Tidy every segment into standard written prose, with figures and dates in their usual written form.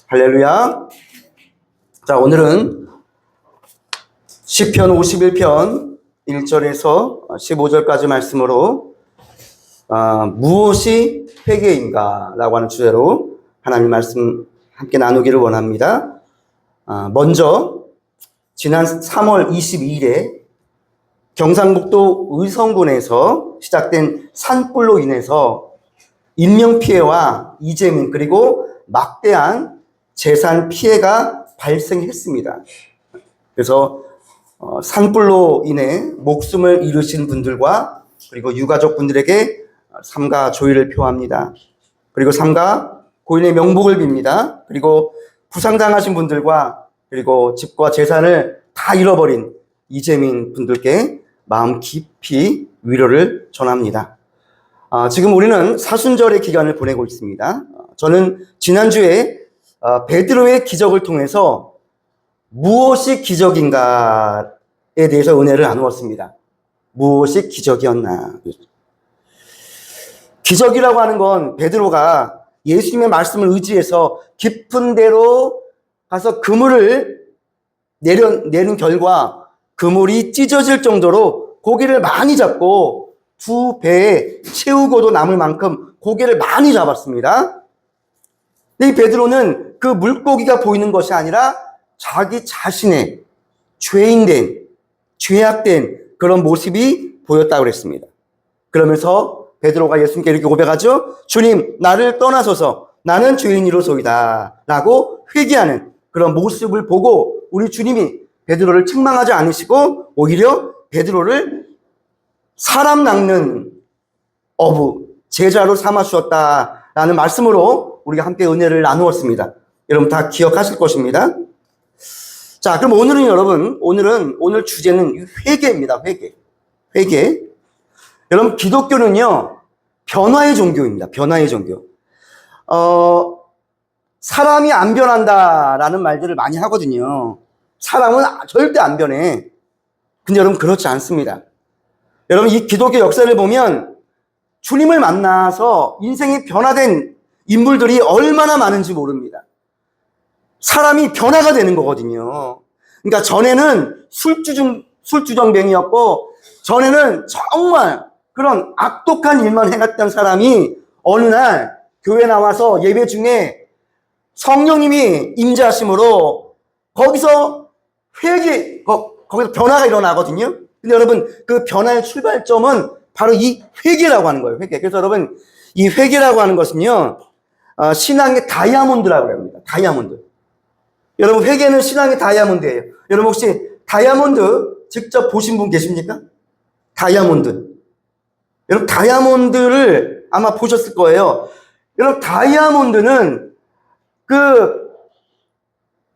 할렐루야. 자, 오늘은 시편 51편 1절에서 15절까지 말씀으로 무엇이 회개인가 라고 하는 주제로 하나님 말씀 함께 나누기를 원합니다. 먼저 지난 3월 22일에 경상북도 의성군에서 시작된 산불로 인해서 인명피해와 이재민 그리고 막대한 재산 피해가 발생했습니다. 그래서 산불로 인해 목숨을 잃으신 분들과 그리고 유가족 분들에게 삼가 조의를 표합니다. 그리고 삼가 고인의 명복을 빕니다. 그리고 부상당하신 분들과 그리고 집과 재산을 다 잃어버린 이재민 분들께 마음 깊이 위로를 전합니다. 지금 우리는 사순절의 기간을 보내고 있습니다. 저는 지난주에 베드로의 기적을 통해서 무엇이 기적인가에 대해서 은혜를 나누었습니다. 무엇이 기적이었나. 기적이라고 하는 건 베드로가 예수님의 말씀을 의지해서 깊은 데로 가서 그물을 내는 결과 그물이 찢어질 정도로 고기를 많이 잡고 두 배에 채우고도 남을 만큼 고기를 많이 잡았습니다. 근데 이 베드로는 그 물고기가 보이는 것이 아니라 자기 자신의 죄인된, 죄악된 그런 모습이 보였다고 그랬습니다. 그러면서 베드로가 예수님께 이렇게 고백하죠. 주님, 나를 떠나소서. 나는 죄인이로소이다. 라고 회개하는 그런 모습을 보고 우리 주님이 베드로를 책망하지 않으시고 오히려 베드로를 사람 낚는 어부, 제자로 삼아 주었다라는 말씀으로 우리가 함께 은혜를 나누었습니다. 여러분 다 기억하실 것입니다. 자, 그럼 오늘은 여러분, 오늘 주제는 회개입니다. 회개. 여러분, 기독교는요, 변화의 종교입니다. 변화의 종교. 사람이 안 변한다라는 말들을 많이 하거든요. 사람은 절대 안 변해. 근데 여러분, 그렇지 않습니다. 여러분, 이 기독교 역사를 보면 주님을 만나서 인생이 변화된 인물들이 얼마나 많은지 모릅니다. 사람이 변화가 되는 거거든요. 그러니까 전에는 술주정뱅이였고, 전에는 정말 그런 악독한 일만 해갔던 사람이 어느 날 교회 나와서 예배 중에 성령님이 임재하심으로 거기서 거기서 변화가 일어나거든요. 근데 여러분, 그 변화의 출발점은 바로 이 회개라고 하는 거예요. 회개. 그래서 여러분, 이 회개라고 하는 것은요, 신앙의 다이아몬드라고 합니다. 다이아몬드. 여러분, 회개는 신앙의 다이아몬드예요. 여러분, 혹시 다이아몬드 직접 보신 분 계십니까? 다이아몬드. 여러분, 다이아몬드를 아마 보셨을 거예요. 여러분, 다이아몬드는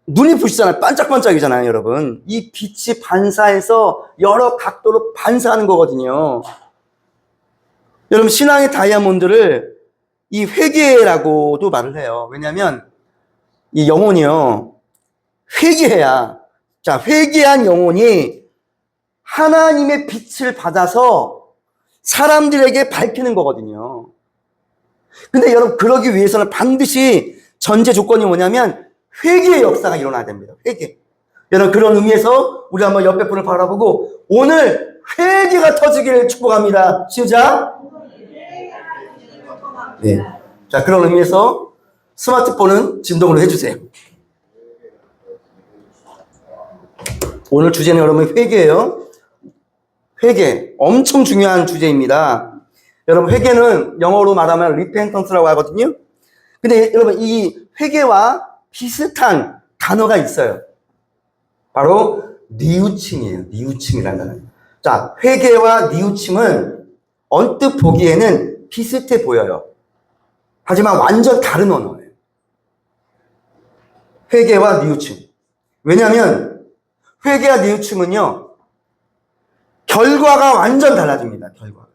눈이 부시잖아요. 반짝반짝이잖아요, 여러분. 이 빛이 반사해서 여러 각도로 반사하는 거거든요. 여러분, 신앙의 다이아몬드를 이 회개라고도 말을 해요. 왜냐하면 이 영혼이요, 회개해야, 자, 회개한 영혼이 하나님의 빛을 받아서 사람들에게 밝히는 거거든요. 근데 여러분, 그러기 위해서는 반드시 전제 조건이 뭐냐면 회개의 역사가 일어나야 됩니다. 회개. 여러분, 그런 의미에서 우리 한번 옆에 분을 바라보고 오늘 회개가 터지기를 축복합니다. 시작. 네. 자, 그런 의미에서 스마트폰은 진동으로 해주세요. 오늘 주제는 여러분 회개예요. 회개. 엄청 중요한 주제입니다. 여러분, 회개는 영어로 말하면 repentance라고 하거든요. 근데 여러분, 이 회개와 비슷한 단어가 있어요. 바로 뉘우침이에요. 뉘우침이라는 단어. 자, 회개와 뉘우침은 언뜻 보기에는 비슷해 보여요. 하지만 완전 다른 언어예요. 회개와 뉘우침. 왜냐하면 회개와 뉘우침은요, 결과가 완전 달라집니다. 결과가.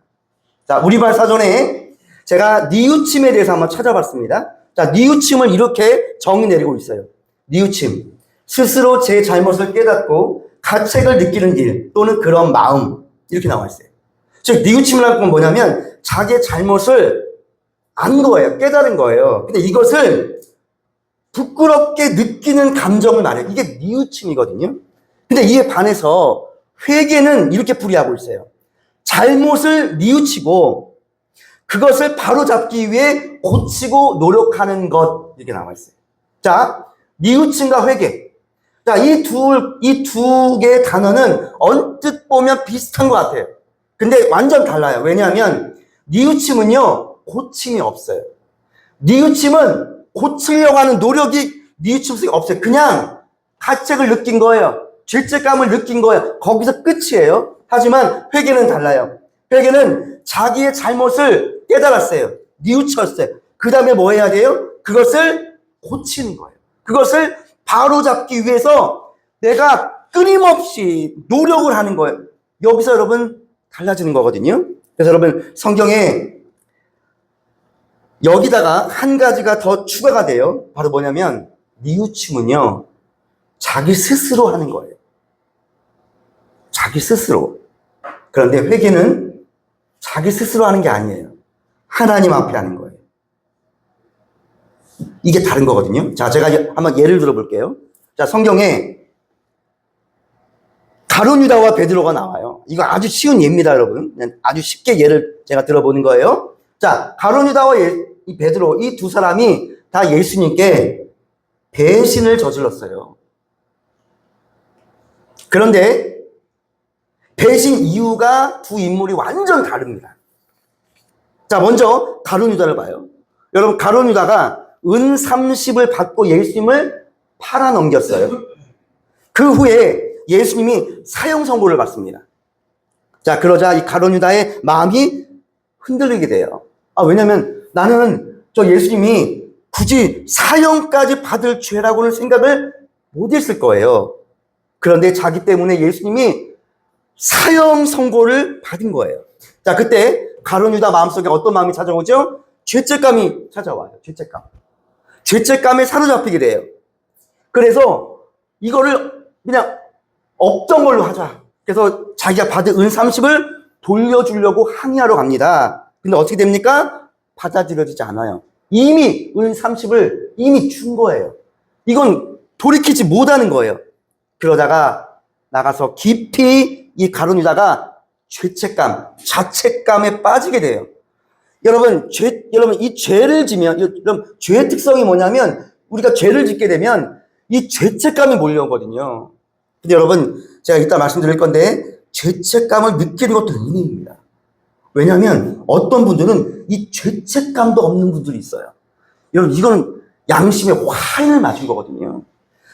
자, 우리말 사전에 제가 뉘우침에 대해서 한번 찾아봤습니다. 자, 뉘우침을 이렇게 정의 내리고 있어요. 뉘우침. 스스로 제 잘못을 깨닫고 가책을 느끼는 일 또는 그런 마음. 이렇게 나와 있어요. 즉, 뉘우침이라는 건 뭐냐면 자기의 잘못을 안 거예요. 깨달은 거예요. 근데 이것을 부끄럽게 느끼는 감정을 말해요. 이게 뉘우침이거든요. 근데 이에 반해서 회개는 이렇게 풀이하고 있어요. 잘못을 뉘우치고 그것을 바로잡기 위해 고치고 노력하는 것, 이렇게 나와 있어요. 자, 뉘우침과 회개. 자, 이 두 개의 단어는 언뜻 보면 비슷한 것 같아요. 근데 완전 달라요. 왜냐하면 뉘우침은요, 고침이 없어요. 뉘우침은 고치려고 하는 노력이 뉘우침 속에 없어요. 그냥 가책을 느낀 거예요. 죄책감을 느낀 거예요. 거기서 끝이에요. 하지만 회개는 달라요. 회개는 자기의 잘못을 깨달았어요. 뉘우쳤어요. 그 다음에 뭐 해야 돼요? 그것을 고치는 거예요. 그것을 바로잡기 위해서 내가 끊임없이 노력을 하는 거예요. 여기서 여러분 달라지는 거거든요. 그래서 여러분 성경에 여기다가 한 가지가 더 추가가 돼요. 바로 뭐냐면 뉘우침은요, 자기 스스로 하는 거예요. 자기 스스로. 그런데 회개는 자기 스스로 하는 게 아니에요. 하나님 앞에 하는 거예요. 이게 다른 거거든요. 자, 제가 한번 예를 들어볼게요. 자, 성경에 가룟 유다와 베드로가 나와요. 이거 아주 쉬운 예입니다, 여러분. 아주 쉽게 예를 제가 들어보는 거예요. 자, 가룟 유다와 이 베드로, 이 두 사람이 다 예수님께 배신을 저질렀어요. 그런데 배신 이유가 두 인물이 완전 다릅니다. 자, 먼저 가룟 유다를 봐요. 여러분, 가룟 유다가 은 30을 받고 예수님을 팔아넘겼어요. 그 후에 예수님이 사형 선고를 받습니다. 자, 그러자 이 가룟 유다의 마음이 흔들리게 돼요. 왜냐면 나는 저 예수님이 굳이 사형까지 받을 죄라고는 생각을 못 했을 거예요. 그런데 자기 때문에 예수님이 사형 선고를 받은 거예요. 자, 그때 가룟 유다 마음속에 어떤 마음이 찾아오죠? 죄책감이 찾아와요. 죄책감에 사로잡히게 돼요. 그래서 이거를 그냥 없던 걸로 하자. 그래서 자기가 받은 은 30을 돌려주려고 항의하러 갑니다. 근데 어떻게 됩니까? 받아들여지지 않아요. 이미 은 30을 이미 준 거예요. 이건 돌이키지 못하는 거예요. 그러다가 나가서 깊이 이 가룟 유다가 죄책감, 자책감에 빠지게 돼요. 여러분, 이 죄를 지면, 여러분, 죄의 특성이 뭐냐면, 우리가 죄를 짓게 되면, 이 죄책감이 몰려오거든요. 근데 여러분, 제가 이따 말씀드릴 건데, 죄책감을 느끼는 것도 은혜입니다. 왜냐하면, 어떤 분들은 이 죄책감도 없는 분들이 있어요. 여러분, 이건 양심의 화인을 맞은 거거든요.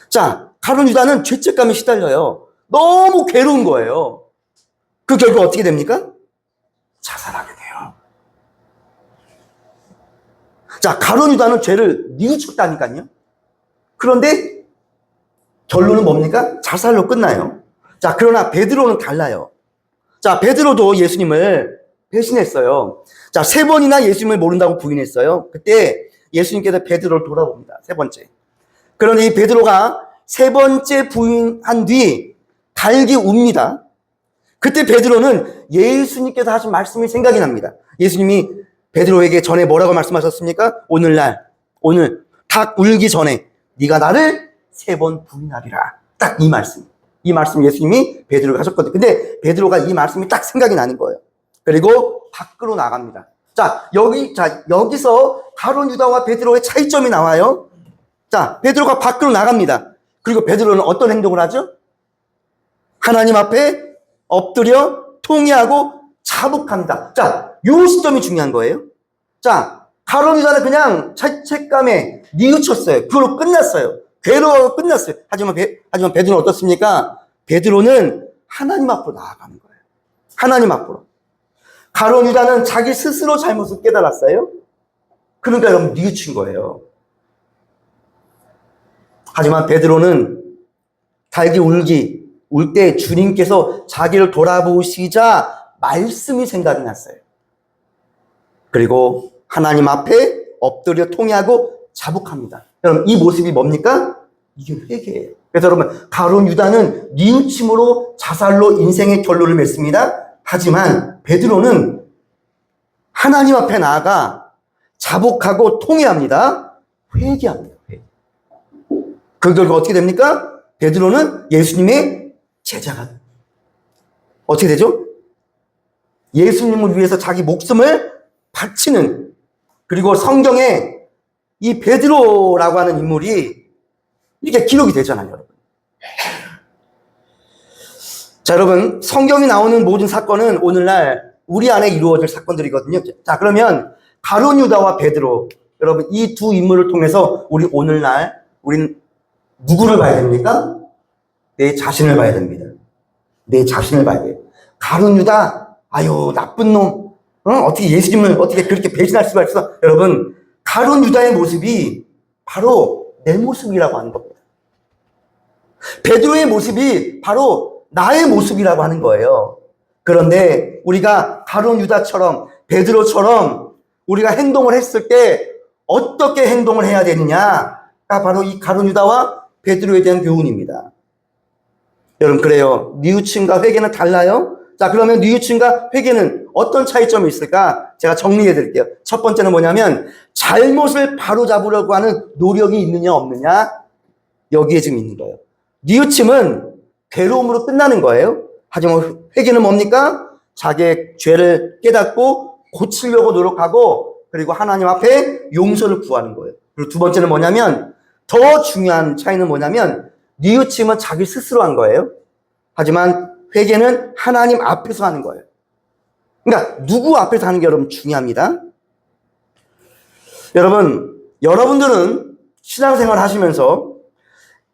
자, 가룟 유다는 죄책감에 시달려요. 너무 괴로운 거예요. 그 결과 어떻게 됩니까? 자살하게 돼요. 자, 가룟 유다는 죄를 뉘우쳤다니까요. 그런데 결론은 뭡니까? 자살로 끝나요. 자, 그러나 베드로는 달라요. 자, 베드로도 예수님을 배신했어요. 자, 3번이나 예수님을 모른다고 부인했어요. 그때 예수님께서 베드로를 돌아봅니다. 3번째. 그런데 이 베드로가 3번째 부인한 뒤 달기 웁니다. 그때 베드로는 예수님께서 하신 말씀이 생각이 납니다. 예수님이 베드로에게 전에 뭐라고 말씀하셨습니까? 오늘 닭 울기 전에 네가 나를 3번 부인하리라. 딱 이 말씀 예수님이 베드로에게 하셨거든요. 근데 베드로가 이 말씀이 딱 생각이 나는 거예요. 그리고 밖으로 나갑니다. 자, 여기서 가룟 유다와 베드로의 차이점이 나와요. 자, 베드로가 밖으로 나갑니다. 그리고 베드로는 어떤 행동을 하죠? 하나님 앞에 엎드려 통회하고 자복합니다. 자, 요 시점이 중요한 거예요. 자, 가룟 유다는 그냥 죄책감에 뉘우쳤어요. 그걸로 끝났어요. 괴로워 끝났어요. 하지만 베드로는 어떻습니까? 베드로는 하나님 앞으로 나아가는 거예요. 하나님 앞으로. 가룟 유다는 자기 스스로 잘못을 깨달았어요. 그러니까 여러분 뉘우친 거예요. 하지만 베드로는 달기 울 때 주님께서 자기를 돌아보시자 말씀이 생각이 났어요. 그리고 하나님 앞에 엎드려 통회하고 자복합니다. 여러분, 이 모습이 뭡니까? 이게 회개예요. 그래서 여러분, 가룟 유다는 뉘우침으로 자살로 인생의 결론을 맺습니다. 하지만 베드로는 하나님 앞에 나아가 자복하고 통회합니다. 회개합니다. 그 결과 어떻게 됩니까? 베드로는 예수님의 제자가 어떻게 되죠? 예수님을 위해서 자기 목숨을 바치는, 그리고 성경에 이 베드로라고 하는 인물이 이렇게 기록이 되잖아요, 여러분. 자, 여러분, 성경이 나오는 모든 사건은 오늘날 우리 안에 이루어질 사건들이거든요. 자, 그러면 가룟 유다와 베드로, 여러분, 이 두 인물을 통해서 오늘날 우리는 누구를 봐야 됩니까? 내 자신을 봐야 됩니다. 내 자신을 봐야 돼요. 가룟 유다, 아유, 나쁜 놈. 어떻게 예수님을 어떻게 그렇게 배신할 수가 있어? 여러분, 가룟 유다의 모습이 바로 내 모습이라고 하는 겁니다. 베드로의 모습이 바로 나의 모습이라고 하는 거예요. 그런데 우리가 가룟 유다처럼, 베드로처럼 우리가 행동을 했을 때 어떻게 행동을 해야 되느냐가 바로 이 가룟 유다와 베드로에 대한 교훈입니다. 여러분, 그래요. 뉘우침과 회개는 달라요? 자, 그러면 뉘우침과 회개는 어떤 차이점이 있을까? 제가 정리해 드릴게요. 첫 번째는 뭐냐면 잘못을 바로잡으려고 하는 노력이 있느냐 없느냐, 여기에 지금 있는 거예요. 뉘우침은 괴로움으로 끝나는 거예요. 하지만 회개는 뭡니까? 자기의 죄를 깨닫고 고치려고 노력하고, 그리고 하나님 앞에 용서를 구하는 거예요. 그리고 두 번째는 뭐냐면, 더 중요한 차이는 뭐냐면 뉘우침은 자기 스스로 한 거예요. 하지만 회개는 하나님 앞에서 하는 거예요. 그러니까 누구 앞에서 하는 게 여러분 중요합니다. 여러분들은 신앙생활 하시면서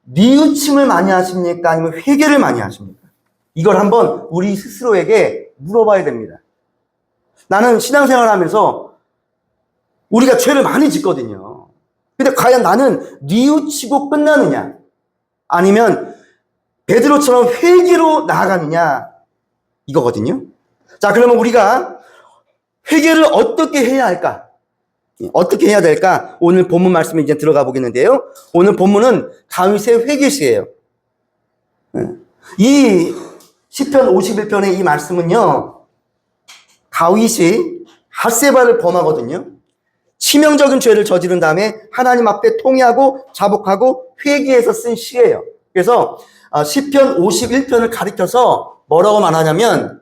뉘우침을 많이 하십니까? 아니면 회개를 많이 하십니까? 이걸 한번 우리 스스로에게 물어봐야 됩니다. 나는 신앙생활 하면서 우리가 죄를 많이 짓거든요. 근데 과연 나는 뉘우치고 끝나느냐? 아니면 베드로처럼 회개로 나아가느냐? 이거거든요. 자, 그러면 우리가 회개를 어떻게 해야 할까? 어떻게 해야 될까? 오늘 본문 말씀에 이제 들어가 보겠는데요. 오늘 본문은 다윗의 회개시예요. 이 시편 51편의 이 말씀은요, 다윗이 핫세바를 범하거든요. 치명적인 죄를 저지른 다음에 하나님 앞에 통회하고 자복하고 회개해서 쓴 시예요. 그래서 시편 51편을 가리켜서 뭐라고 말하냐면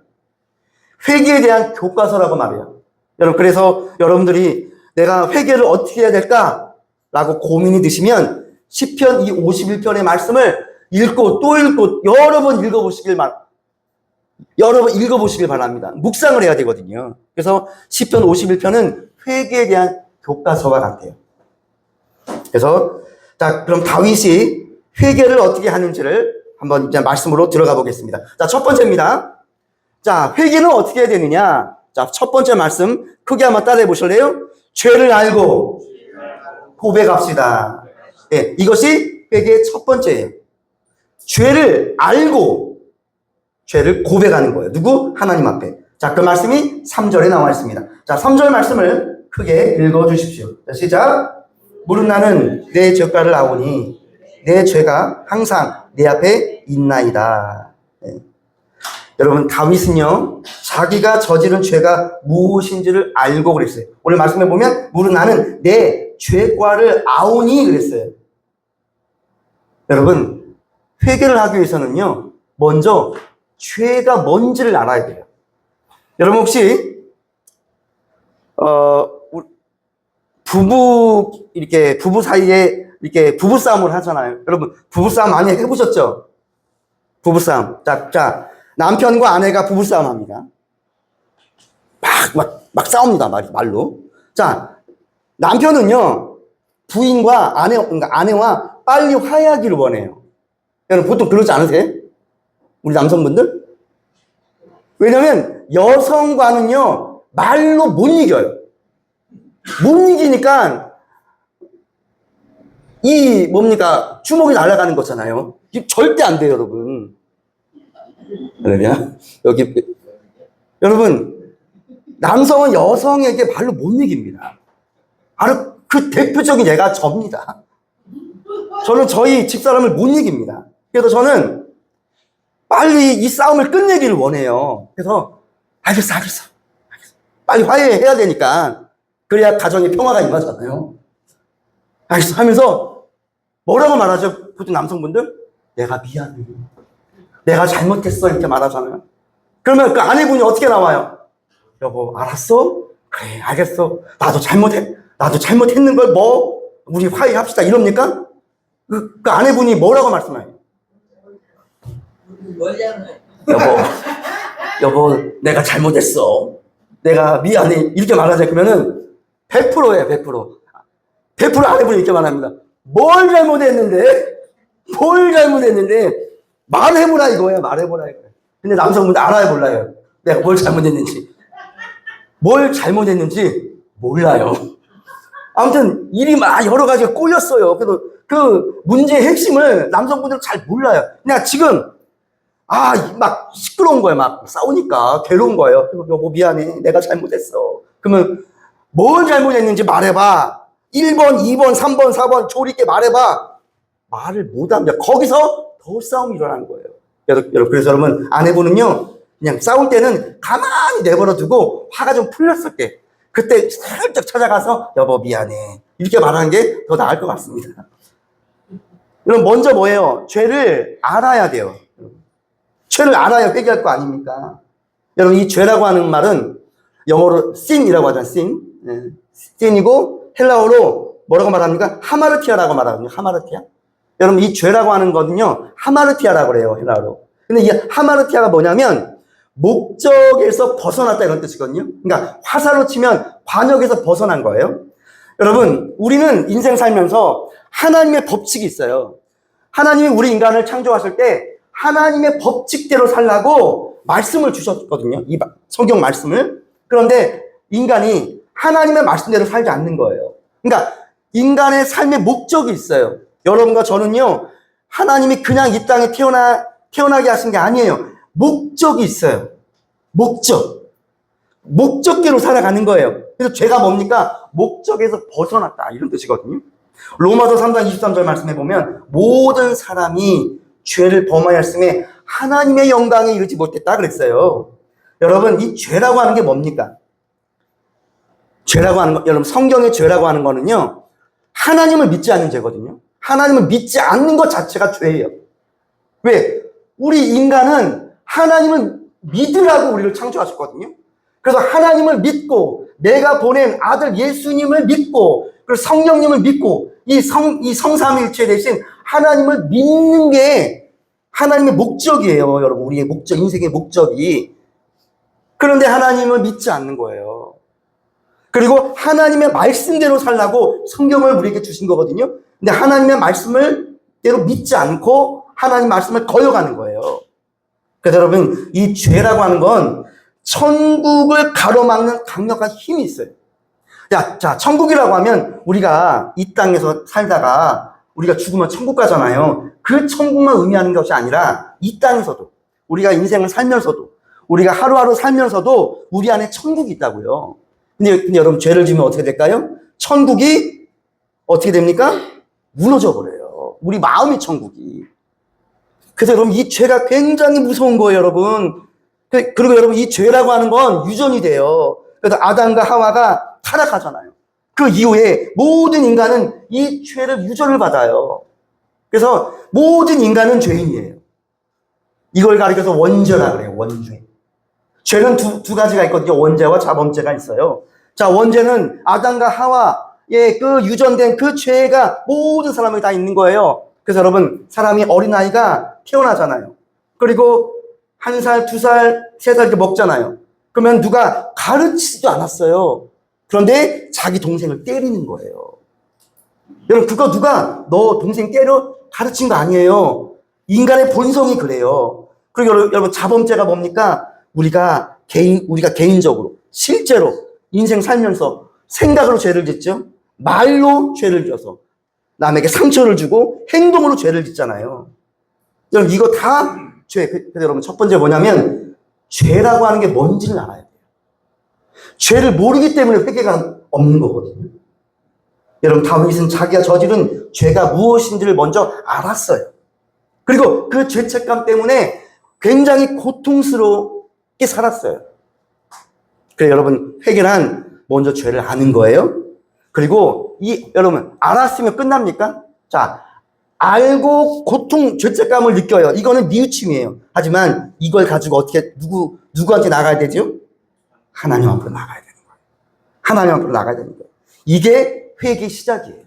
회개에 대한 교과서라고 말해요. 여러분, 그래서 여러분들이 내가 회개를 어떻게 해야 될까라고 고민이 드시면 시편 이 51편의 말씀을 읽고 또 읽고 여러 번 읽어보시길 바랍니다. 묵상을 해야 되거든요. 그래서 시편 51편은 회개에 대한 교과서와 같아요. 그래서 자, 그럼 다윗이 회개를 어떻게 하는지를 한번 이제 말씀으로 들어가 보겠습니다. 자, 첫 번째입니다. 자, 회개는 어떻게 해야 되느냐? 자, 첫 번째 말씀 크게 한번 따라해 보실래요? 죄를 알고 고백합시다. 네, 이것이 회개의 첫 번째예요. 죄를 알고 죄를 고백하는 거예요. 누구? 하나님 앞에. 자, 그 말씀이 3절에 나와 있습니다. 자, 3절 말씀을 크게 읽어 주십시오. 자, 시작. 무릇 나는 내 젓가를 아오니 내 죄가 항상 내 앞에 있나이다. 네. 여러분, 다윗은요, 자기가 저지른 죄가 무엇인지를 알고 그랬어요. 오늘 말씀해 보면 무릇 나는 내 죄과를 아오니 그랬어요. 여러분, 회개를 하기 위해서는요, 먼저 죄가 뭔지를 알아야 돼요. 여러분, 혹시 부부 사이에 이렇게 부부싸움을 하잖아요. 여러분, 부부싸움 많이 해보셨죠? 부부싸움. 자, 남편과 아내가 부부싸움 합니다. 막 싸웁니다, 말로. 자, 남편은요, 부인과 그러니까 아내와 빨리 화해하기를 원해요. 여러분, 보통 그러지 않으세요? 우리 남성분들? 왜냐면, 여성과는요, 말로 못 이겨요. 못 이기니까, 주먹이 날아가는 거잖아요. 이게 절대 안 돼요, 여러분. 그러냐? 여러분, 남성은 여성에게 말로 못 이깁니다. 바로 그 대표적인 예가 접니다. 저는 저희 집사람을 못 이깁니다. 그래서 저는 빨리 이 싸움을 끝내기를 원해요. 그래서, 알겠어. 빨리 화해해야 되니까. 그래야 가정의 평화가 임하잖아요. 알겠어 하면서 뭐라고 말하죠? 보통 남성분들 내가 미안해. 내가 잘못했어. 이렇게 말하잖아요. 그러면 그 아내분이 어떻게 나와요? 여보, 알았어? 그래, 알겠어. 나도 잘못했는 걸 뭐, 우리 화해합시다. 이럽니까? 그 아내분이 뭐라고 말씀해요? 여보, 내가 잘못했어. 내가 미안해. 이렇게 말하자. 그러면은 100%예요, 100%. 100% 아내분이 이렇게 말합니다. 뭘 잘못했는데? 말해보라 이거예요, 말해보라 이거예요. 근데 남성분들 알아요, 몰라요? 내가 뭘 잘못했는지 몰라요. 아무튼 일이 막 여러 가지가 꼬였어요. 그래서 그 문제의 핵심을 남성분들은 잘 몰라요. 그냥 지금 막 시끄러운 거예요. 막 싸우니까 괴로운 거예요. 여보 미안해. 내가 잘못했어. 그러면 뭘 잘못했는지 말해봐. 1번, 2번, 3번, 4번 조리 있게 말해봐. 말을 못합니다. 거기서 더 싸움이 일어나는 거예요. 여러분, 그래서 여러분 아내분은요. 그냥 싸울 때는 가만히 내버려 두고 화가 좀 풀렸을 때 그때 살짝 찾아가서 여보 미안해. 이렇게 말하는 게 더 나을 것 같습니다. 여러분 먼저 뭐예요? 죄를 알아야 돼요. 죄를 알아야 회개할 거 아닙니까? 여러분 이 죄라고 하는 말은 영어로 sin이라고 하잖아요. sin이고 헬라어로 뭐라고 말합니까? 하마르티아라고 말하거든요. 하마르티아. 여러분 이 죄라고 하는 거는요. 하마르티아라고 그래요. 헬라어로. 근데 이 하마르티아가 뭐냐면 목적에서 벗어났다 이런 뜻이거든요. 그러니까 화살로 치면 관역에서 벗어난 거예요. 여러분 우리는 인생 살면서 하나님의 법칙이 있어요. 하나님이 우리 인간을 창조하실 때 하나님의 법칙대로 살라고 말씀을 주셨거든요. 이 성경 말씀을. 그런데 인간이 하나님의 말씀대로 살지 않는 거예요. 그러니까 인간의 삶의 목적이 있어요. 여러분과 저는요. 하나님이 그냥 이 땅에 태어나게 하신 게 아니에요. 목적이 있어요. 목적대로 살아가는 거예요. 그래서 죄가 뭡니까? 목적에서 벗어났다. 이런 뜻이거든요. 로마서 3장 23절 말씀해 보면 모든 사람이 죄를 범하였음에 하나님의 영광에 이르지 못했다 그랬어요. 여러분 이 죄라고 하는 게 뭡니까? 죄라고 하는 거, 여러분 성경의 죄라고 하는 거는요. 하나님을 믿지 않는 죄거든요. 하나님을 믿지 않는 것 자체가 죄예요. 왜? 우리 인간은 하나님을 믿으라고 우리를 창조하셨거든요. 그래서 하나님을 믿고 내가 보낸 아들 예수님을 믿고 그리고 성령님을 믿고 이 성삼일체 대신 하나님을 믿는 게 하나님의 목적이에요. 여러분 우리의 목적, 인생의 목적이. 그런데 하나님을 믿지 않는 거예요. 그리고 하나님의 말씀대로 살라고 성경을 우리에게 주신 거거든요. 근데 하나님의 말씀을 대로 믿지 않고 하나님 말씀을 거역하는 거예요. 그래서 여러분 이 죄라고 하는 건 천국을 가로막는 강력한 힘이 있어요. 자, 천국이라고 하면 우리가 이 땅에서 살다가 우리가 죽으면 천국 가잖아요. 그 천국만 의미하는 것이 아니라 이 땅에서도 우리가 인생을 살면서도 우리가 하루하루 살면서도 우리 안에 천국이 있다고요. 근데 여러분 죄를 지으면 어떻게 될까요? 천국이 어떻게 됩니까? 무너져 버려요. 우리 마음의 천국이. 그래서 여러분 이 죄가 굉장히 무서운 거예요, 여러분. 그리고 여러분 이 죄라고 하는 건 유전이 돼요. 그래서 아담과 하와가 타락하잖아요. 그 이후에 모든 인간은 이 죄를 유전을 받아요. 그래서 모든 인간은 죄인이에요. 이걸 가리켜서 원죄라 그래요. 원죄. 죄는 두 가지가 있거든요. 원죄와 자범죄가 있어요. 자, 원죄는 아담과 하와의 그 유전된 그 죄가 모든 사람에게 다 있는 거예요. 그래서 여러분 사람이 어린아이가 태어나잖아요. 그리고 1살, 2살, 3살 이렇게 먹잖아요. 그러면 누가 가르치지도 않았어요. 그런데 자기 동생을 때리는 거예요. 여러분 그거 누가 너 동생 때려 가르친 거 아니에요. 인간의 본성이 그래요. 그리고 여러분 자범죄가 뭡니까? 우리가 개인적으로 실제로 인생 살면서 생각으로 죄를 짓죠. 말로 죄를 지어서 남에게 상처를 주고 행동으로 죄를 짓잖아요. 여러분 이거 다 죄. 그래서 여러분 첫 번째 뭐냐면 죄라고 하는 게 뭔지를 알아야 돼요. 죄를 모르기 때문에 회개가 없는 거거든요. 여러분 다윗은 자기가 저지른 죄가 무엇인지를 먼저 알았어요. 그리고 그 죄책감 때문에 굉장히 고통스럽게 살았어요. 그래서 여러분 회개란 먼저 죄를 아는 거예요. 그리고 여러분 알았으면 끝납니까? 자, 알고 고통, 죄책감을 느껴요. 이거는 뉘우침이에요. 하지만 이걸 가지고 어떻게 누구한테 나가야 되죠? 하나님 앞으로 나가야 되는 거예요. 하나님 앞으로 나가야 되는 거예요. 이게 회개의 시작이에요.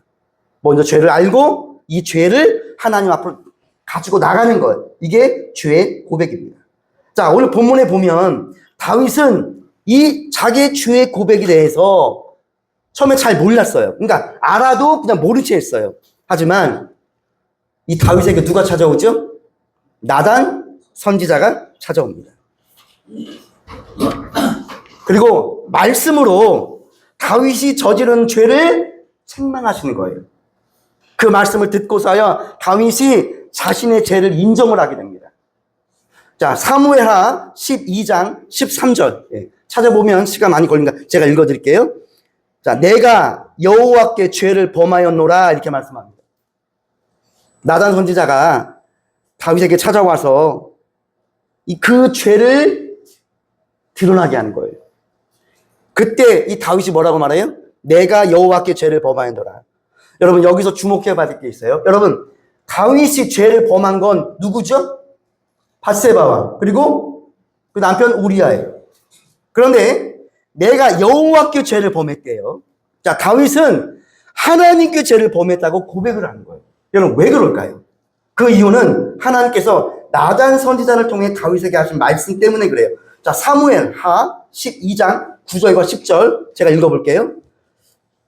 먼저 죄를 알고 이 죄를 하나님 앞으로 가지고 나가는 거예요. 이게 죄의 고백입니다. 자, 오늘 본문에 보면 다윗은 이 자기의 죄의 고백에 대해서 처음에 잘 몰랐어요. 그러니까 알아도 그냥 모른 채 했어요. 하지만 이 다윗에게 누가 찾아오죠? 나단 선지자가 찾아옵니다. 그리고 말씀으로 다윗이 저지른 죄를 책망하시는 거예요. 그 말씀을 듣고서야 다윗이 자신의 죄를 인정을 하게 됩니다. 자, 사무엘하 12장 13절. 찾아보면 시간 많이 걸립니다. 제가 읽어드릴게요. 자, 내가 여호와께 죄를 범하였노라 이렇게 말씀합니다. 나단 선지자가 다윗에게 찾아와서 그 죄를 드러나게 하는 거예요. 그때 이 다윗이 뭐라고 말해요? 내가 여호와께 죄를 범하였노라. 여러분 여기서 주목해 봐야 게 있어요. 여러분 다윗이 죄를 범한 건 누구죠? 밧세바와 그리고 그 남편 우리아예요. 그런데 내가 여호와께 죄를 범했대요. 자, 다윗은 하나님께 죄를 범했다고 고백을 하는 거예요. 여러분 왜 그럴까요? 그 이유는 하나님께서 나단 선지자를 통해 다윗에게 하신 말씀 때문에 그래요. 자, 사무엘하 12장 9절과 10절 제가 읽어볼게요.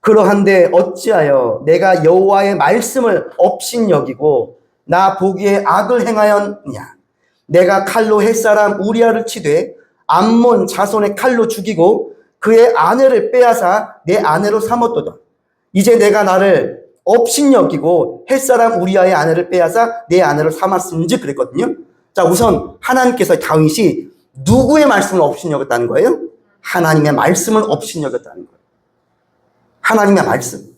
그러한데 어찌하여 내가 여호와의 말씀을 업신여기고 나 보기에 악을 행하였냐? 내가 칼로 햇사람 우리아를 치되 암몬 자손의 칼로 죽이고 그의 아내를 빼앗아 내 아내로 삼았도다. 이제 내가 나를 업신여기고 햇사람 우리아의 아내를 빼앗아 내 아내로 삼았은지 그랬거든요. 자, 우선 하나님께서 다윗이 누구의 말씀을 업신여겼다는 거예요? 하나님의 말씀을 업신여겼다는 거예요. 하나님의 말씀.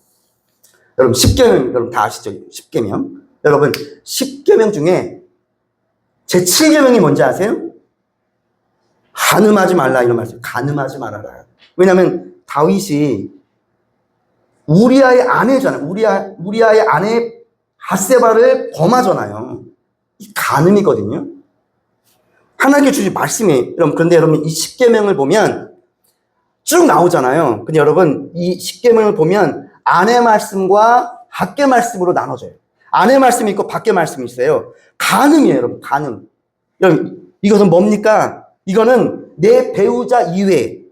여러분 10계명 여러분 다 아시죠? 10계명. 여러분 10계명 중에 제 7계명이 뭔지 아세요? 간음하지 말라 이런 말씀. 간음하지 말아라. 왜냐하면 다윗이 우리아의 아내잖아요. 우리아의 아내 밧세바를 범하잖아요. 이 간음이거든요. 하나님께 주신 말씀이에요. 여러분 그런데 여러분 이 10계명을 보면 쭉 나오잖아요. 근데 여러분 이 10계명을 보면 아내 말씀과 밖의 말씀으로 나눠져요. 아내 말씀이 있고 밖의 말씀이 있어요. 간음이에요, 여러분. 간음. 여러분 이것은 뭡니까? 이거는 내 배우자 이외에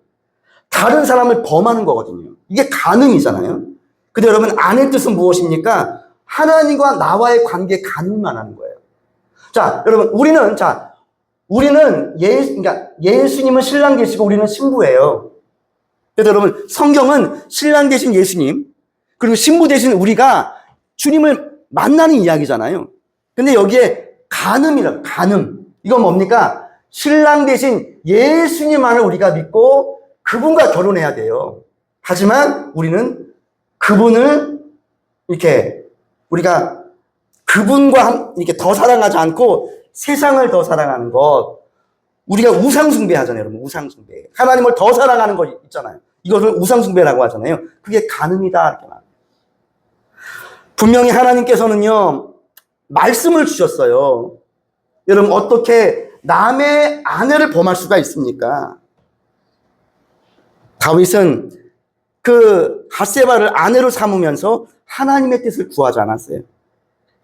다른 사람을 범하는 거거든요. 이게 간음이잖아요. 근데 여러분 아내의 뜻은 무엇입니까? 하나님과 나와의 관계에 간음만 하는 거예요. 자, 여러분 우리는 그러니까 예수님은 신랑 되시고 우리는 신부예요. 그래서 여러분 성경은 신랑 되신 예수님 그리고 신부 되신 우리가 주님을 만나는 이야기잖아요. 근데 여기에 간음이라 간음. 이건 뭡니까? 신랑 되신 예수님만을 우리가 믿고 그분과 결혼해야 돼요. 하지만 우리는 그분을 이렇게 우리가 그분과 이렇게 더 사랑하지 않고 세상을 더 사랑하는 것. 우리가 우상숭배하잖아요, 여러분. 우상숭배. 하나님을 더 사랑하는 거 있잖아요. 이것을 우상숭배라고 하잖아요. 그게 간음이다. 이렇게 말합니다. 분명히 하나님께서는요, 말씀을 주셨어요. 여러분, 어떻게 남의 아내를 범할 수가 있습니까? 다윗은 그 밧세바를 아내로 삼으면서 하나님의 뜻을 구하지 않았어요.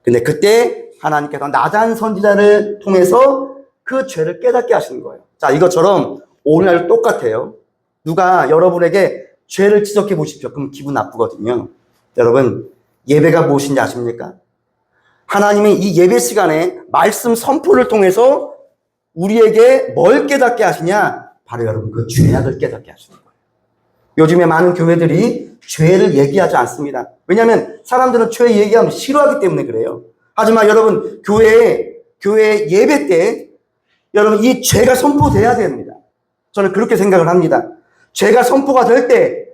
근데 그때 하나님께서 나단 선지자를 통해서 그 죄를 깨닫게 하시는 거예요. 자, 이것처럼 오늘날 똑같아요. 누가 여러분에게 죄를 지적해 보십시오. 그럼 기분 나쁘거든요. 여러분, 예배가 무엇인지 아십니까? 하나님이 이 예배 시간에 말씀 선포를 통해서 우리에게 뭘 깨닫게 하시냐? 바로 여러분 그 죄악을 깨닫게 하시는 거예요. 요즘에 많은 교회들이 죄를 얘기하지 않습니다. 왜냐하면 사람들은 죄 얘기하면 싫어하기 때문에 그래요. 하지만 여러분 교회 예배 때 여러분 이 죄가 선포돼야 됩니다. 저는 그렇게 생각을 합니다. 죄가 선포가 될 때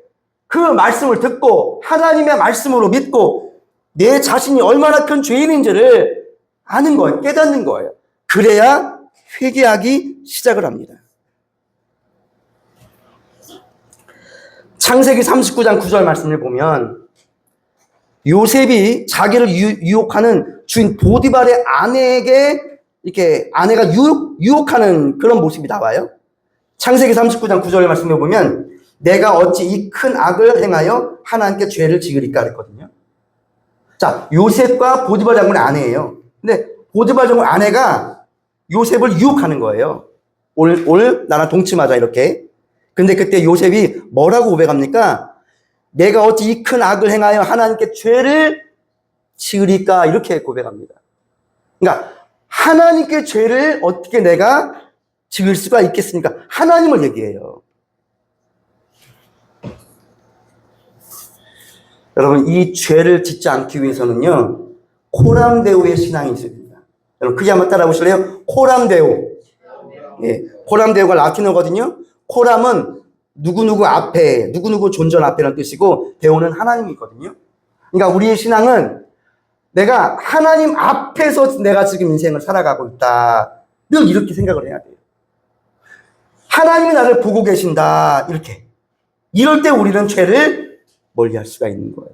그 말씀을 듣고 하나님의 말씀으로 믿고 내 자신이 얼마나 큰 죄인인지를 아는 거예요. 깨닫는 거예요. 그래야 회개하기 시작을 합니다. 창세기 39장 9절 말씀을 보면 요셉이 자기를 유혹하는 주인 보디발의 아내에게 이렇게 아내가 유혹하는 그런 모습이 나와요. 창세기 39장 9절 말씀해 보면 내가 어찌 이 큰 악을 행하여 하나님께 죄를 지으리까 그랬거든요. 자, 요셉과 보디발 장군의 아내예요. 근데 보디발 장군 아내가 요셉을 유혹하는 거예요. 올 나랑 동침하자 이렇게. 근데 그때 요셉이 뭐라고 고백합니까? 내가 어찌 이 큰 악을 행하여 하나님께 죄를 지으리까 이렇게 고백합니다. 그러니까 하나님께 죄를 어떻게 내가 지을 수가 있겠습니까? 하나님을 얘기해요. 여러분, 이 죄를 짓지 않기 위해서는요, 코람데오의 신앙이 있습니다. 여러분, 크게 한번 따라 보실래요? 코람데오. 예, 코람데오가 라틴어거든요. 코람은 누구누구 앞에, 누구누구 존전 앞에라는 뜻이고, 데오는 하나님이거든요. 그러니까 우리의 신앙은 내가 하나님 앞에서 내가 지금 인생을 살아가고 있다. 늘 이렇게 생각을 해야 돼요. 하나님이 나를 보고 계신다. 이렇게. 이럴 때 우리는 죄를 멀리할 수가 있는 거예요.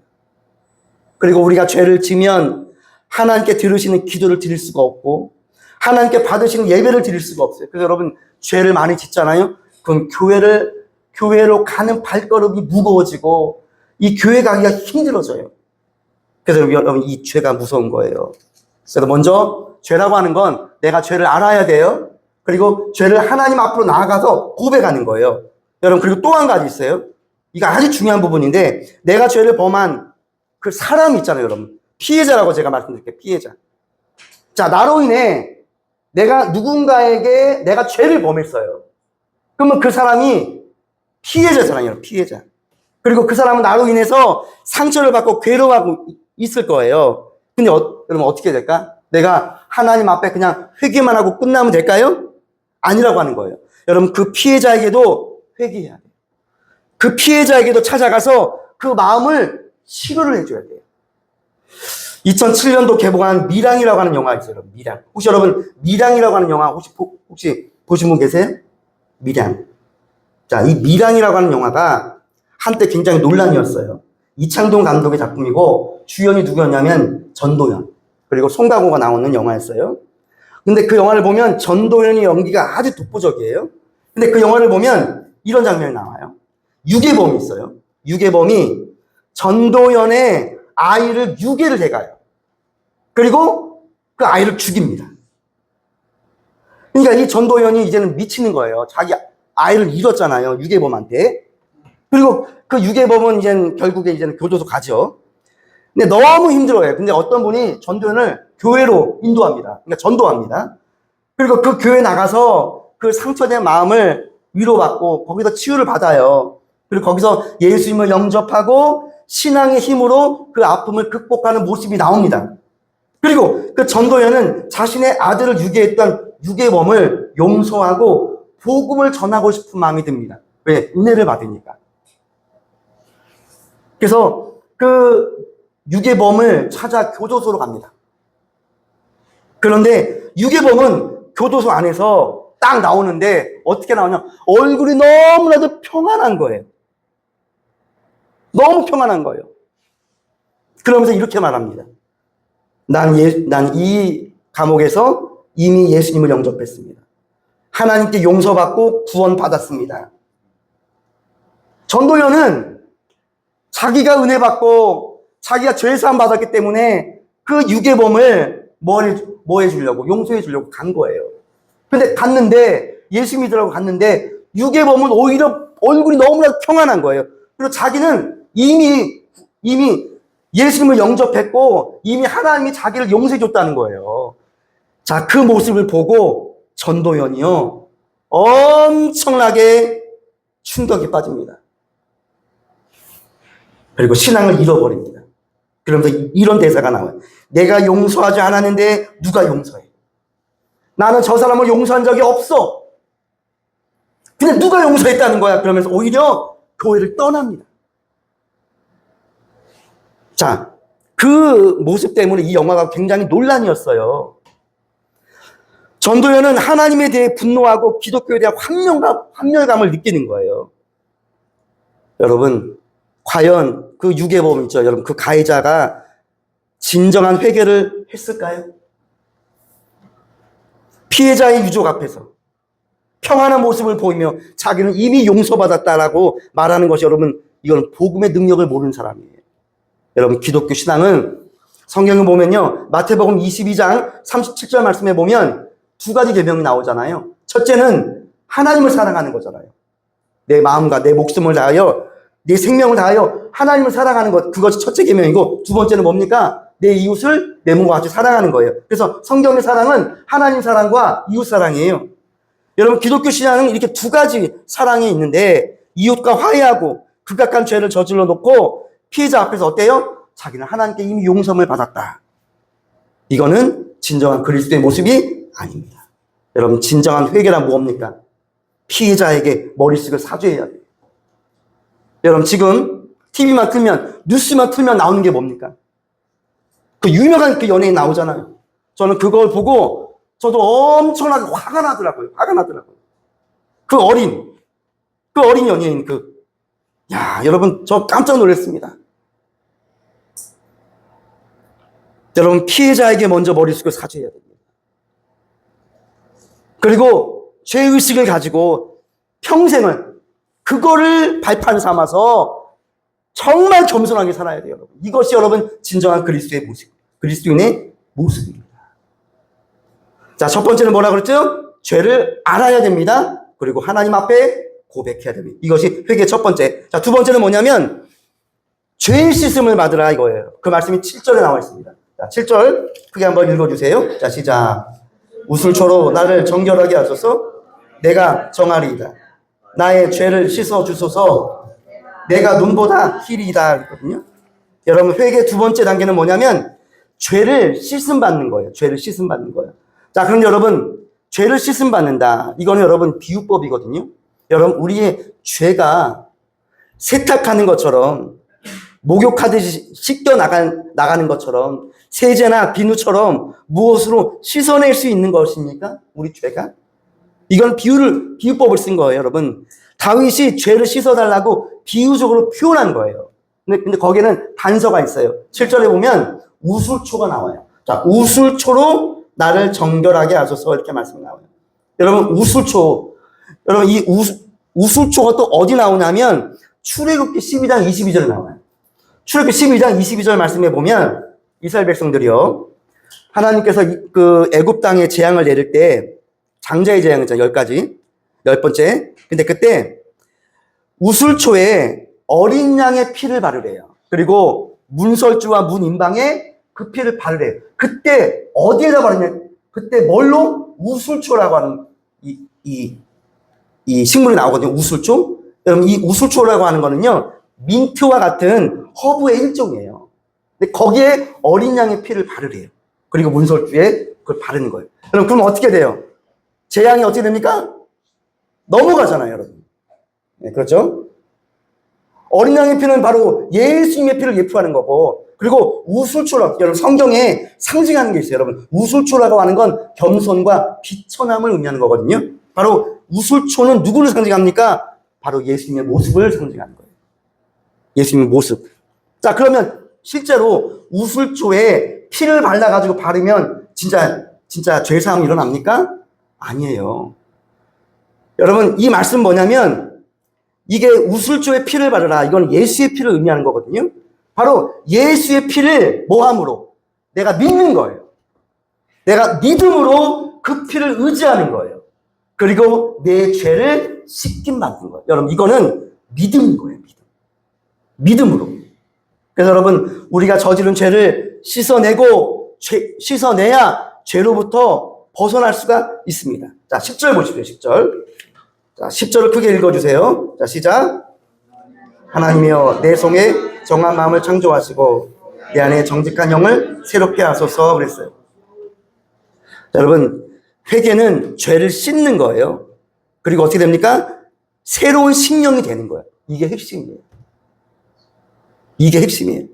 그리고 우리가 죄를 지면 하나님께 들으시는 기도를 드릴 수가 없고 하나님께 받으시는 예배를 드릴 수가 없어요. 그래서 여러분 죄를 많이 짓잖아요. 그럼 교회로 가는 발걸음이 무거워지고 이 교회 가기가 힘들어져요. 그래서 여러분 이 죄가 무서운 거예요. 그래서 먼저 죄라고 하는 건 내가 죄를 알아야 돼요. 그리고 죄를 하나님 앞으로 나아가서 고백하는 거예요. 여러분 그리고 또 한 가지 있어요. 이거 아주 중요한 부분인데 내가 죄를 범한 그 사람이 있잖아요, 여러분. 피해자라고 제가 말씀드릴게요. 피해자. 자, 나로 인해 내가 누군가에게 내가 죄를 범했어요. 그러면 그 사람이 피해자잖아요, 피해자. 그리고 그 사람은 나로 인해서 상처를 받고 괴로워하고 있을 거예요. 근데 여러분 어떻게 될까? 내가 하나님 앞에 그냥 회개만 하고 끝나면 될까요? 아니라고 하는 거예요. 여러분 그 피해자에게도 회개해야 돼요. 그 피해자에게도 찾아가서 그 마음을 치료를 해줘야 돼요. 2007년도 개봉한 미량이라고 하는 영화 있어요. 미량. 혹시 여러분 미량이라고 하는 영화 혹시 보신 분 계세요? 미량. 자, 이 미량이라고 하는 영화가 한때 굉장히 논란이었어요. 이창동 감독의 작품이고 주연이 누구였냐면 전도연 그리고 송강호가 나오는 영화였어요. 근데 그 영화를 보면 전도연의 연기가 아주 독보적이에요. 근데 그 영화를 보면 이런 장면이 나와요. 유괴범이 있어요. 유괴범이 전도연의 아이를 유괴를 해가요. 그리고 그 아이를 죽입니다. 그러니까 이 전도연이 이제는 미치는 거예요. 자기 아이를 잃었잖아요. 유괴범한테. 그리고 그 유괴범은 이제는 결국에 이제는 교도소 가죠. 근데 너무 힘들어요. 근데 어떤 분이 전도연을 교회로 인도합니다. 그러니까 전도합니다. 그리고 그 교회 나가서 그 상처된 마음을 위로받고 거기서 치유를 받아요. 그리고 거기서 예수님을 영접하고 신앙의 힘으로 그 아픔을 극복하는 모습이 나옵니다. 그리고 그 전도연은 자신의 아들을 유괴했던 유괴범을 용서하고 복음을 전하고 싶은 마음이 듭니다. 왜? 은혜를 받으니까. 그래서 그 유괴범을 찾아 교도소로 갑니다. 그런데 유괴범은 교도소 안에서 딱 나오는데 어떻게 나오냐? 얼굴이 너무나도 평안한 거예요. 너무 평안한 거예요. 그러면서 이렇게 말합니다. 난 이 감옥에서 이미 예수님을 영접했습니다. 하나님께 용서받고 구원받았습니다. 전도연은 자기가 은혜 받고 자기가 죄사함 받았기 때문에 그 유괴범을 뭐 해주려고 용서해 주려고 간 거예요. 근데 갔는데 예수 믿으라고 갔는데 유괴범은 오히려 얼굴이 너무나 평안한 거예요. 그리고 자기는 이미 예수님을 영접했고 이미 하나님이 자기를 용서해 줬다는 거예요. 자, 그 모습을 보고 전도연이요 엄청나게 충격에 빠집니다. 그리고 신앙을 잃어버립니다. 그러면서 이런 대사가 나와요. 내가 용서하지 않았는데 누가 용서해? 나는 저 사람을 용서한 적이 없어. 근데 누가 용서했다는 거야? 그러면서 오히려 교회를 떠납니다. 자, 그 모습 때문에 이 영화가 굉장히 논란이었어요. 전도연은 하나님에 대해 분노하고 기독교에 대한 환멸감을 느끼는 거예요. 여러분, 과연 그 유괴범 있죠, 여러분. 그 가해자가 진정한 회개를 했을까요? 피해자의 유족 앞에서 평안한 모습을 보이며 자기는 이미 용서받았다라고 말하는 것이, 여러분, 이건 복음의 능력을 모르는 사람이에요. 여러분, 기독교 신앙은 성경을 보면요, 마태복음 22장 37절 말씀에 보면 두 가지 계명이 나오잖아요. 첫째는 하나님을 사랑하는 거잖아요. 내 마음과 내 목숨을 다하여, 내 생명을 다하여 하나님을 사랑하는 것, 그것이 첫째 계명이고, 두 번째는 뭡니까? 내 이웃을 내 몸과 같이 사랑하는 거예요. 그래서 성경의 사랑은 하나님 사랑과 이웃 사랑이에요. 여러분, 기독교 신앙은 이렇게 두 가지 사랑이 있는데, 이웃과 화해하고 극악한 죄를 저질러 놓고 피해자 앞에서 어때요? 자기는 하나님께 이미 용서를 받았다. 이거는 진정한 그리스도의 모습이 아닙니다. 여러분, 진정한 회개란 뭡니까? 피해자에게 머릿속을 사죄해야 돼요. 여러분, 지금 TV만 틀면, 뉴스만 틀면 나오는 게 뭡니까? 그 유명한 그 연예인 나오잖아요. 저는 그걸 보고 저도 엄청나게 화가 나더라고요. 그 어린 연예인 여러분, 저 깜짝 놀랐습니다. 여러분, 피해자에게 먼저 머릿속을 사죄해야 됩니다. 그리고 죄의식을 가지고 평생을 그거를 발판 삼아서 정말 겸손하게 살아야 돼요, 여러분. 이것이 여러분 진정한 그리스도의 모습, 그리스도인의 모습입니다. 자, 첫 번째는 뭐라 그랬죠? 죄를 알아야 됩니다. 그리고 하나님 앞에 고백해야 됩니다. 이것이 회개의 첫 번째. 자, 두 번째는 뭐냐면 죄의 씻음을 받으라 이거예요. 그 말씀이 7절에 나와 있습니다. 자, 7절 크게 한번 읽어주세요. 자, 시작. 우슬초로 나를 정결하게 하소서. 내가 정하리이다. 나의 죄를 씻어주소서. 내가 눈보다 희리이다. 그랬거든요. 여러분, 회개 두 번째 단계는 뭐냐면 죄를 씻음 받는 거예요. 죄를 씻음 받는 거예요. 자, 그럼 여러분, 죄를 씻음 받는다. 이거는 여러분 비유법이거든요. 여러분, 우리의 죄가 세탁하는 것처럼, 목욕하듯이 씻겨 나가는 것처럼, 세제나 비누처럼 무엇으로 씻어낼 수 있는 것입니까? 우리 죄가? 이건 비유법을 쓴 거예요, 여러분. 다윗이 죄를 씻어달라고 비유적으로 표현한 거예요. 근데 거기에는 단서가 있어요. 7절에 보면 우술초가 나와요. 자, 우술초로 나를 정결하게 하소서, 이렇게 말씀이 나와요. 여러분, 우술초. 여러분, 이 우술초가 또 어디 나오냐면 출애굽기 12장 22절에 나와요. 출애굽기 12장 22절 말씀에 보면 이스라엘 백성들이요, 하나님께서 그 애굽 땅에 재앙을 내릴 때 장자의 재앙이죠. 10가지. 10번째. 근데 그때 우술초에 어린 양의 피를 바르래요. 그리고 문설주와 문인방에 그 피를 바르래요. 그때 어디에다 바르냐? 그때 뭘로? 우술초라고 하는 이 식물이 나오거든요. 우술초. 여러분, 이 우술초라고 하는 거는요, 민트와 같은 허브의 일종이에요. 근데 거기에 어린 양의 피를 바르래요. 그리고 문설주에 그걸 바르는 거예요. 여러분, 그럼 어떻게 돼요? 재앙이 어떻게 됩니까? 넘어가잖아요, 여러분. 네, 그렇죠? 어린 양의 피는 바로 예수님의 피를 예표하는 거고, 그리고 우술초라고, 여러분, 성경에 상징하는 게 있어요, 여러분. 우술초라고 하는 건 겸손과 비천함을 의미하는 거거든요. 바로 우술초는 누구를 상징합니까? 바로 예수님의 모습을 상징하는 거예요. 예수님의 모습. 자, 그러면 실제로 우술초에 피를 발라가지고 바르면 진짜 죄사함이 일어납니까? 아니에요. 여러분, 이 말씀 뭐냐면 이게 우술초에 피를 바르라. 이건 예수의 피를 의미하는 거거든요. 바로 예수의 피를 뭐함으로? 내가 믿는 거예요. 내가 믿음으로 그 피를 의지하는 거예요. 그리고 내 죄를 씻김 받는 거예요. 여러분, 이거는 믿음인 거예요. 믿음으로. 그래서 여러분, 우리가 저지른 죄를 씻어내야 죄로부터 벗어날 수가 있습니다. 자, 10절 보십시오. 10절. 자, 10절을 크게 읽어주세요. 자, 시작. 하나님이여, 내 속에 정한 마음을 창조하시고 내 안에 정직한 영을 새롭게 하소서 그랬어요. 자, 여러분, 회개는 죄를 씻는 거예요. 그리고 어떻게 됩니까? 새로운 심령이 되는 거예요. 이게 핵심이에요. 이게 핵심이에요.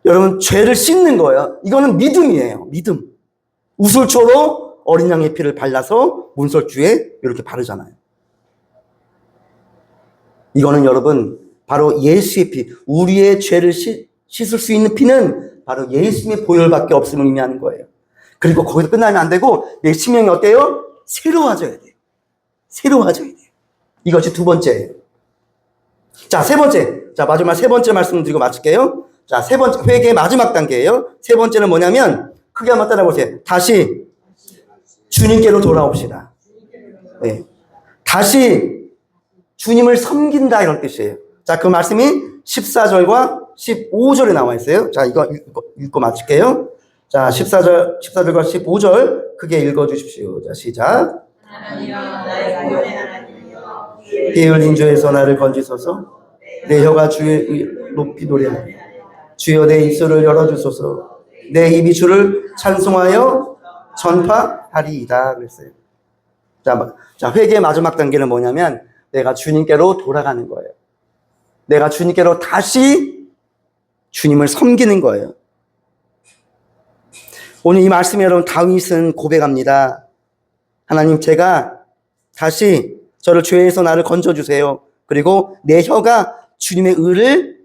여러분, 죄를 씻는 거예요. 이거는 믿음이에요. 믿음. 우술초로 어린 양의 피를 발라서 문설주에 이렇게 바르잖아요. 이거는 여러분 바로 예수의 피, 우리의 죄를 씻을 수 있는 피는 바로 예수님의 보혈밖에 없음을 의미하는 거예요. 그리고 거기서 끝나면 안 되고 내 심령이 어때요? 새로워져야 돼요. 새로워져야 돼요. 이것이 두 번째예요. 자, 세 번째. 자, 마지막 세 번째 말씀 드리고 마칠게요. 자, 세 번째, 회개의 마지막 단계예요. 세 번째는 뭐냐면, 크게 한번 따라보세요. 다시 주님께로 돌아옵시다. 네. 다시 주님을 섬긴다, 이런 뜻이에요. 자, 그 말씀이 14절과 15절에 나와 있어요. 자, 이거 읽고 마칠게요. 자, 14절과 15절 크게 읽어주십시오. 자, 시작. 피 흘린 죄에서 나를 건지소서. 내 혀가 주의 높이 노래하리. 주여 내 입술을 열어주소서. 내 입이 주를 찬송하여 전파하리이다. 그랬어요. 자, 회개의 마지막 단계는 뭐냐면 내가 주님께로 돌아가는 거예요. 내가 주님께로 다시 주님을 섬기는 거예요. 오늘 이 말씀에 여러분 다윗은 고백합니다. 하나님, 제가 다시 저를 죄에서 나를 건져주세요. 그리고 내 혀가 주님의 의를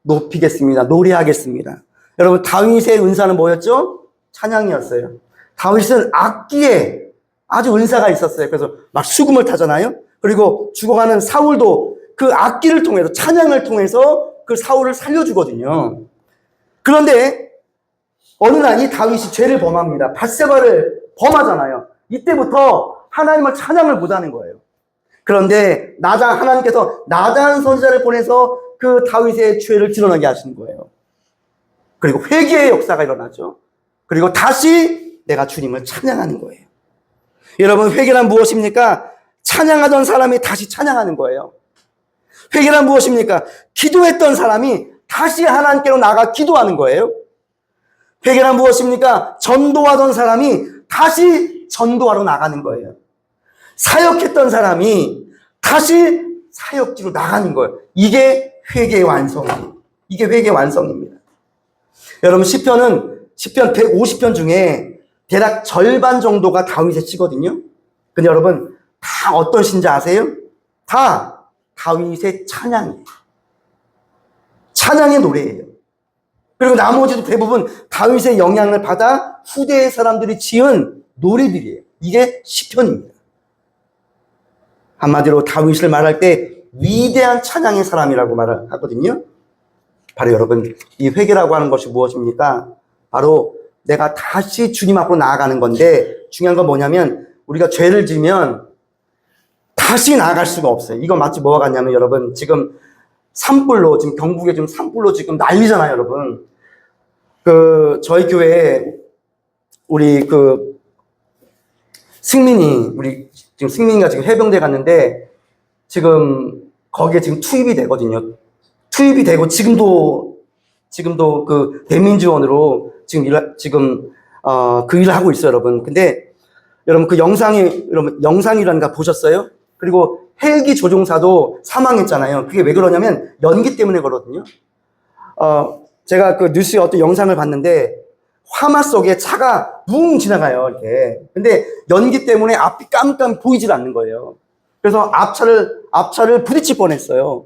높이겠습니다. 노래하겠습니다. 여러분, 다윗의 은사는 뭐였죠? 찬양이었어요. 다윗은 악기에 아주 은사가 있었어요. 그래서 막 수금을 타잖아요. 그리고 죽어가는 사울도 그 악기를 통해서, 찬양을 통해서 그 사울을 살려주거든요. 그런데 어느 날 이 다윗이 죄를 범합니다. 밧세바를 범하잖아요. 이때부터 하나님을 찬양을 못하는 거예요. 그런데 하나님께서 나단 선지자를 보내서 그 다윗의 죄를 드러나게 하시는 거예요. 그리고 회개의 역사가 일어나죠. 그리고 다시 내가 주님을 찬양하는 거예요. 여러분, 회개란 무엇입니까? 찬양하던 사람이 다시 찬양하는 거예요. 회개란 무엇입니까? 기도했던 사람이 다시 하나님께로 나가 기도하는 거예요. 회개란 무엇입니까? 전도하던 사람이 다시 전도하러 나가는 거예요. 사역했던 사람이 다시 사역지로 나가는 거예요. 이게 회개의 완성이에요. 이게 회개의 완성입니다. 여러분, 시편 150편 중에 대략 절반 정도가 다윗의 시거든요. 근데 여러분, 다 어떤 시인지 아세요? 다 다윗의 찬양이에요. 찬양의 노래예요. 그리고 나머지도 대부분 다윗의 영향을 받아 후대의 사람들이 지은 노래들이에요. 이게 시편입니다. 한마디로 다윗을 말할 때 위대한 찬양의 사람이라고 말을 하거든요. 바로 여러분, 이 회개라고 하는 것이 무엇입니까? 바로 내가 다시 주님 앞으로 나아가는 건데, 중요한 건 뭐냐면 우리가 죄를 지면 다시 나아갈 수가 없어요. 이거 마치 뭐와 같냐면 여러분, 지금 산불로, 지금 경북에 지금 산불로 지금 난리잖아요, 여러분. 저희 교회에 우리 승민이가 지금 해병대 갔는데 지금 거기에 지금 투입이 되거든요. 투입이 되고 지금도 그 대민지원으로 그 일을 하고 있어요, 여러분. 근데 여러분 그 영상이라는 거 보셨어요? 그리고 헬기 조종사도 사망했잖아요. 그게 왜 그러냐면 연기 때문에 그러거든요. 제가 그 뉴스에 어떤 영상을 봤는데 화마 속에 차가 뭉 지나가요, 이렇게. 근데 연기 때문에 앞이 깜깜 보이질 않는 거예요. 그래서 앞차를 부딪힐 뻔했어요.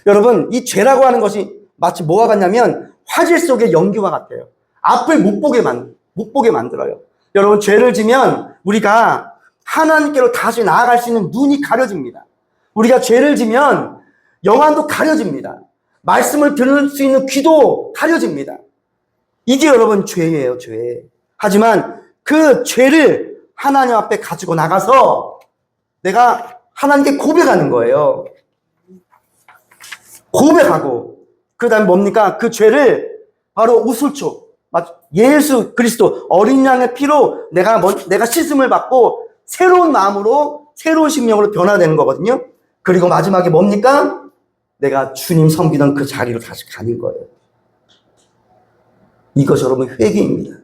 여러분, 이 죄라고 하는 것이 마치 뭐와 같냐면 화질 속의 연기와 같아요. 앞을 못 보게 만들어요. 여러분, 죄를 지면 우리가 하나님께로 다시 나아갈 수 있는 눈이 가려집니다. 우리가 죄를 지면 영안도 가려집니다. 말씀을 들을 수 있는 귀도 가려집니다. 이게 여러분 죄예요, 죄. 하지만 그 죄를 하나님 앞에 가지고 나가서 내가 하나님께 고백하는 거예요. 고백하고 그 다음에 뭡니까? 그 죄를 바로 우슬초, 예수 그리스도 어린 양의 피로 내가 씻음을 받고 새로운 마음으로 새로운 심령으로 변화되는 거거든요. 그리고 마지막에 뭡니까? 내가 주님 섬기던 그 자리로 다시 가는 거예요. 이것이 여러분 회개입니다.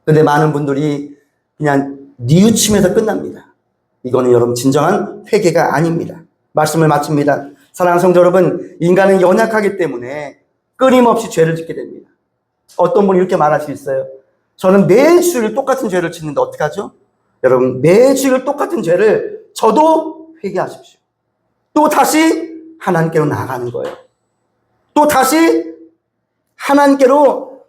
근데 많은 분들이 그냥 뉘우침에서 끝납니다. 이거는 여러분 진정한 회개가 아닙니다. 말씀을 마칩니다. 사랑하는 성도 여러분, 인간은 연약하기 때문에 끊임없이 죄를 짓게 됩니다. 어떤 분이 이렇게 말할 수 있어요. 저는 매주일 똑같은 죄를 짓는데 어떡하죠? 여러분, 매주일 똑같은 죄를 저도 회개하십시오. 또 다시 하나님께로 나아가는 거예요. 또 다시 하나님께로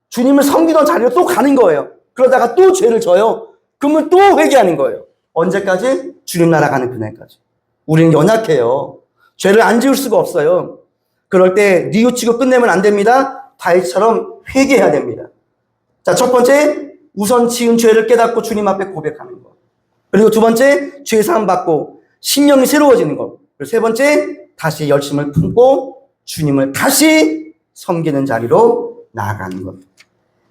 주님을 섬기던 자리로 또 가는 거예요. 그러다가 또 죄를 져요. 그러면 또 회개하는 거예요. 언제까지? 주님 나라 가는 그날까지. 우리는 연약해요. 죄를 안 지을 수가 없어요. 그럴 때 뉘우치고 끝내면 안 됩니다. 다윗처럼 회개해야 됩니다. 자, 첫 번째, 우선 지은 죄를 깨닫고 주님 앞에 고백하는 것. 그리고 두 번째, 죄 사함 받고 심령이 새로워지는 것. 그리고 세 번째, 다시 열심을 품고 주님을 다시 섬기는 자리로 나아가는 것.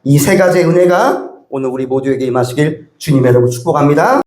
이 세 가지의 은혜가 오늘 우리 모두에게 임하시길 주님의 이름으로 축복합니다.